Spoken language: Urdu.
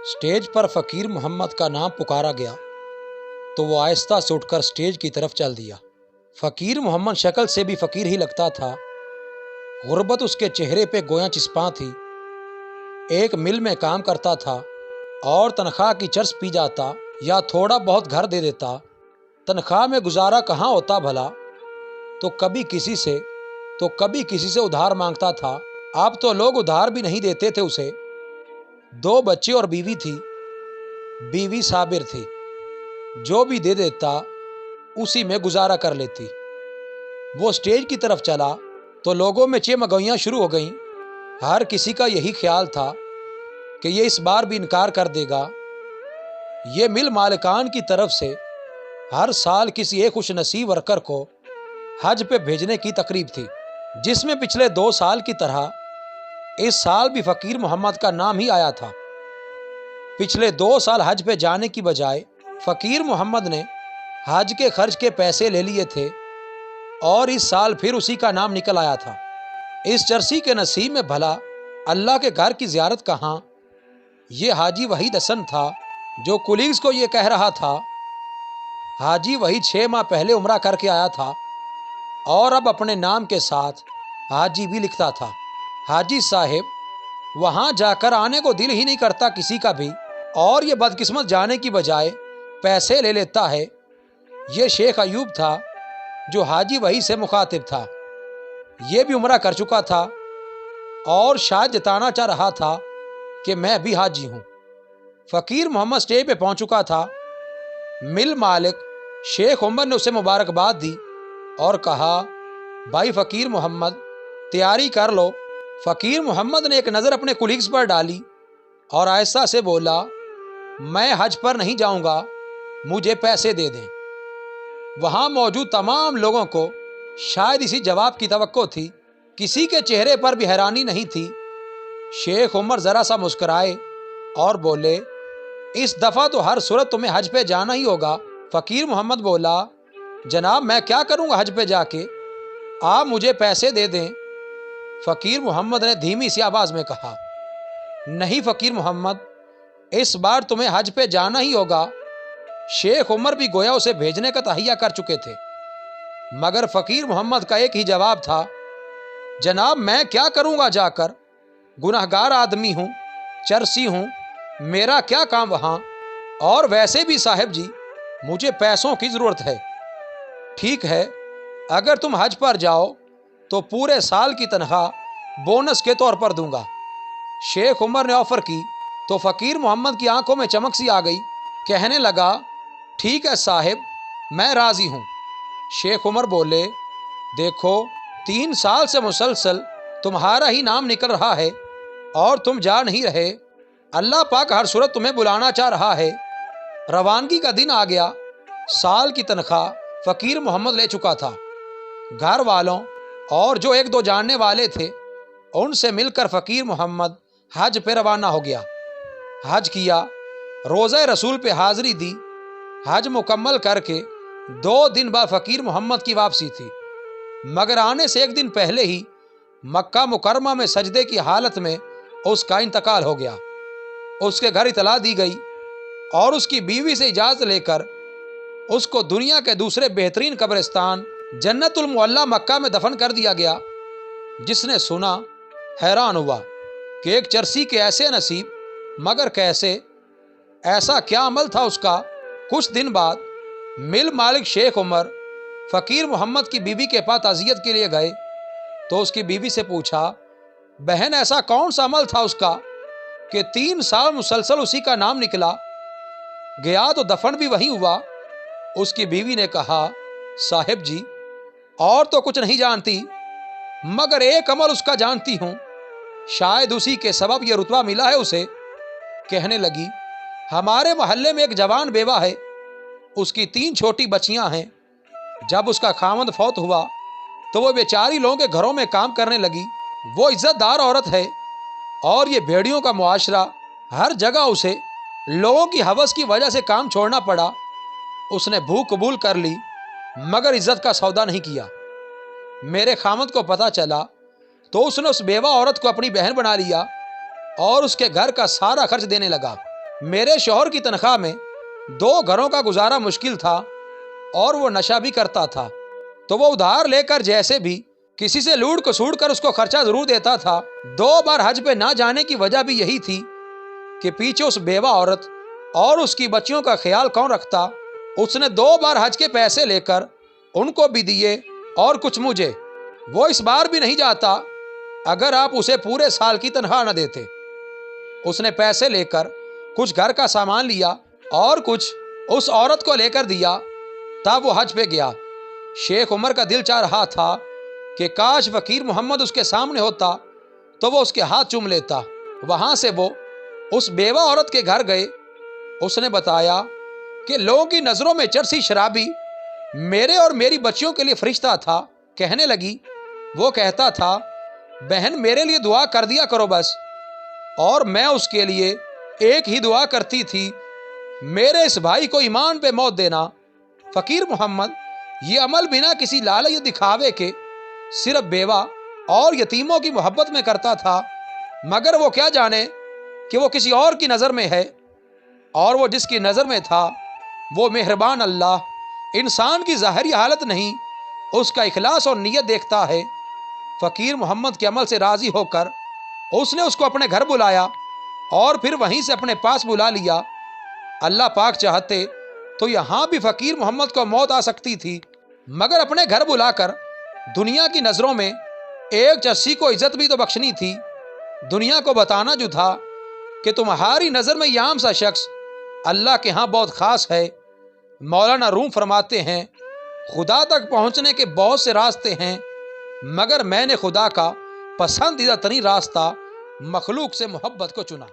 اسٹیج پر فقیر محمد کا نام پکارا گیا تو وہ آہستہ سے اٹھ کر اسٹیج کی طرف چل دیا۔ فقیر محمد شکل سے بھی فقیر ہی لگتا تھا۔ غربت اس کے چہرے پہ گویا چسپاں تھی۔ ایک مل میں کام کرتا تھا اور تنخواہ کی چرس پی جاتا یا تھوڑا بہت گھر دے دیتا۔ تنخواہ میں گزارا کہاں ہوتا بھلا، تو کبھی کسی سے ادھار مانگتا تھا۔ اب تو لوگ ادھار بھی نہیں دیتے تھے اسے۔ 2 بچے اور بیوی تھی۔ بیوی صابر تھی، جو بھی دے دیتا اسی میں گزارا کر لیتی۔ وہ اسٹیج کی طرف چلا تو لوگوں میں چمگوئیاں شروع ہو گئیں۔ ہر کسی کا یہی خیال تھا کہ یہ اس بار بھی انکار کر دے گا۔ یہ مل مالکان کی طرف سے ہر سال کسی ایک خوش نصیب ورکر کو حج پہ بھیجنے کی تقریب تھی، جس میں پچھلے 2 سال کی طرح اس سال بھی فقیر محمد کا نام ہی آیا تھا۔ پچھلے 2 سال حج پہ جانے کی بجائے فقیر محمد نے حج کے خرچ کے پیسے لے لیے تھے اور اس سال پھر اسی کا نام نکل آیا تھا۔ اس چرسی کے نصیب میں بھلا اللہ کے گھر کی زیارت کہاں؟ یہ حاجی وحید حسن تھا جو کولیگز کو یہ کہہ رہا تھا۔ حاجی وحید 6 ماہ پہلے عمرہ کر کے آیا تھا اور اب اپنے نام کے ساتھ حاجی بھی لکھتا تھا۔ حاجی صاحب وہاں جا کر آنے کو دل ہی نہیں کرتا کسی کا بھی، اور یہ بدقسمت جانے کی بجائے پیسے لے لیتا ہے۔ یہ شیخ ایوب تھا جو حاجی وحید سے مخاطب تھا۔ یہ بھی عمرہ کر چکا تھا اور شاید جتانا چاہ رہا تھا کہ میں بھی حاجی ہوں۔ فقیر محمد اسٹیج پہ پہنچ چکا تھا۔ مل مالک شیخ عمر نے اسے مبارکباد دی اور کہا، بھائی فقیر محمد تیاری کر لو۔ فقیر محمد نے ایک نظر اپنے کولیگز پر ڈالی اور آہستہ سے بولا، میں حج پر نہیں جاؤں گا، مجھے پیسے دے دیں۔ وہاں موجود تمام لوگوں کو شاید اسی جواب کی توقع تھی۔ کسی کے چہرے پر بھی حیرانی نہیں تھی۔ شیخ عمر ذرا سا مسکرائے اور بولے، اس دفعہ تو ہر صورت تمہیں حج پہ جانا ہی ہوگا۔ فقیر محمد بولا، جناب میں کیا کروں گا حج پہ جا کے، آپ مجھے پیسے دے دیں۔ فقیر محمد نے دھیمی سی آواز میں کہا، نہیں فقیر محمد، اس بار تمہیں حج پہ جانا ہی ہوگا۔ شیخ عمر بھی گویا اسے بھیجنے کا تہیہ کر چکے تھے، مگر فقیر محمد کا ایک ہی جواب تھا، جناب میں کیا کروں گا جا کر، گنہگار آدمی ہوں، چرسی ہوں، میرا کیا کام وہاں، اور ویسے بھی صاحب جی مجھے پیسوں کی ضرورت ہے۔ ٹھیک ہے، اگر تم حج پر جاؤ تو پورے سال کی تنخواہ بونس کے طور پر دوں گا۔ شیخ عمر نے آفر کی تو فقیر محمد کی آنکھوں میں چمک سی آ گئی۔ کہنے لگا، ٹھیک ہے صاحب، میں راضی ہوں۔ شیخ عمر بولے، دیکھو 3 سال سے مسلسل تمہارا ہی نام نکل رہا ہے اور تم جا نہیں رہے۔ اللہ پاک ہر صورت تمہیں بلانا چاہ رہا ہے۔ روانگی کا دن آ گیا۔ سال کی تنخواہ فقیر محمد لے چکا تھا۔ گھر والوں اور جو 1-2 جاننے والے تھے ان سے مل کر فقیر محمد حج پہ روانہ ہو گیا۔ حج کیا، روزہ رسول پہ حاضری دی۔ حج مکمل کر کے 2 دن بعد فقیر محمد کی واپسی تھی، مگر آنے سے 1 دن پہلے ہی مکہ مکرمہ میں سجدے کی حالت میں اس کا انتقال ہو گیا۔ اس کے گھر اطلاع دی گئی اور اس کی بیوی سے اجازت لے کر اس کو دنیا کے دوسرے بہترین قبرستان جنت المعلیٰ مکہ میں دفن کر دیا گیا۔ جس نے سنا حیران ہوا کہ ایک چرسی کے ایسے نصیب، مگر کیسے؟ ایسا کیا عمل تھا اس کا؟ کچھ دن بعد مل مالک شیخ عمر فقیر محمد کی بیوی کے پاس تعزیت کے لیے گئے تو اس کی بیوی سے پوچھا، بہن ایسا کون سا عمل تھا اس کا کہ 3 سال مسلسل اسی کا نام نکلا؟ گیا تو دفن بھی وہیں ہوا۔ اس کی بیوی نے کہا، صاحب جی اور تو کچھ نہیں جانتی، مگر ایک عمل اس کا جانتی ہوں، شاید اسی کے سبب یہ رتبہ ملا ہے اسے۔ کہنے لگی، ہمارے محلے میں ایک جوان بیوہ ہے، اس کی 3 چھوٹی بچیاں ہیں۔ جب اس کا خاوند فوت ہوا تو وہ بیچاری لوگوں کے گھروں میں کام کرنے لگی۔ وہ عزت دار عورت ہے اور یہ بھیڑیوں کا معاشرہ، ہر جگہ اسے لوگوں کی ہوس کی وجہ سے کام چھوڑنا پڑا۔ اس نے بھوک قبول کر لی مگر عزت کا سودا نہیں کیا۔ میرے خاوند کو پتہ چلا تو اس نے اس بیوہ عورت کو اپنی بہن بنا لیا اور اس کے گھر کا سارا خرچ دینے لگا۔ میرے شوہر کی تنخواہ میں 2 گھروں کا گزارا مشکل تھا اور وہ نشہ بھی کرتا تھا، تو وہ ادھار لے کر جیسے بھی کسی سے لوٹ کسوٹ کر اس کو خرچہ ضرور دیتا تھا۔ 2 بار حج پہ نہ جانے کی وجہ بھی یہی تھی کہ پیچھے اس بیوہ عورت اور اس کی بچیوں کا خیال کون رکھتا۔ اس نے 2 بار حج کے پیسے لے کر ان کو بھی دیے اور کچھ مجھے۔ وہ اس بار بھی نہیں جاتا اگر آپ اسے پورے سال کی تنخواہ نہ دیتے۔ اس نے پیسے لے کر کچھ گھر کا سامان لیا اور کچھ اس عورت کو لے کر دیا تب وہ حج پہ گیا۔ شیخ عمر کا دل چاہ رہا تھا کہ کاش فقیر محمد اس کے سامنے ہوتا تو وہ اس کے ہاتھ چوم لیتا۔ وہاں سے وہ اس بیوہ عورت کے گھر گئے۔ اس نے بتایا کہ لوگوں کی نظروں میں چرسی شرابی میرے اور میری بچیوں کے لیے فرشتہ تھا۔ کہنے لگی، وہ کہتا تھا بہن میرے لیے دعا کر دیا کرو بس، اور میں اس کے لیے ایک ہی دعا کرتی تھی، میرے اس بھائی کو ایمان پہ موت دینا۔ فقیر محمد یہ عمل بنا کسی لالچ یا دکھاوے کے صرف بیوہ اور یتیموں کی محبت میں کرتا تھا، مگر وہ کیا جانے کہ وہ کسی اور کی نظر میں ہے، اور وہ جس کی نظر میں تھا وہ مہربان اللہ انسان کی ظاہری حالت نہیں، اس کا اخلاص اور نیت دیکھتا ہے۔ فقیر محمد کے عمل سے راضی ہو کر اس نے اس کو اپنے گھر بلایا اور پھر وہیں سے اپنے پاس بلا لیا۔ اللہ پاک چاہتے تو یہاں بھی فقیر محمد کو موت آ سکتی تھی، مگر اپنے گھر بلا کر دنیا کی نظروں میں ایک چرسی کو عزت بھی تو بخشنی تھی۔ دنیا کو بتانا جو تھا کہ تمہاری نظر میں یہ عام سا شخص اللہ کے ہاں بہت خاص ہے۔ مولانا روم فرماتے ہیں، خدا تک پہنچنے کے بہت سے راستے ہیں، مگر میں نے خدا کا پسندیدہ ترین راستہ مخلوق سے محبت کو چنا۔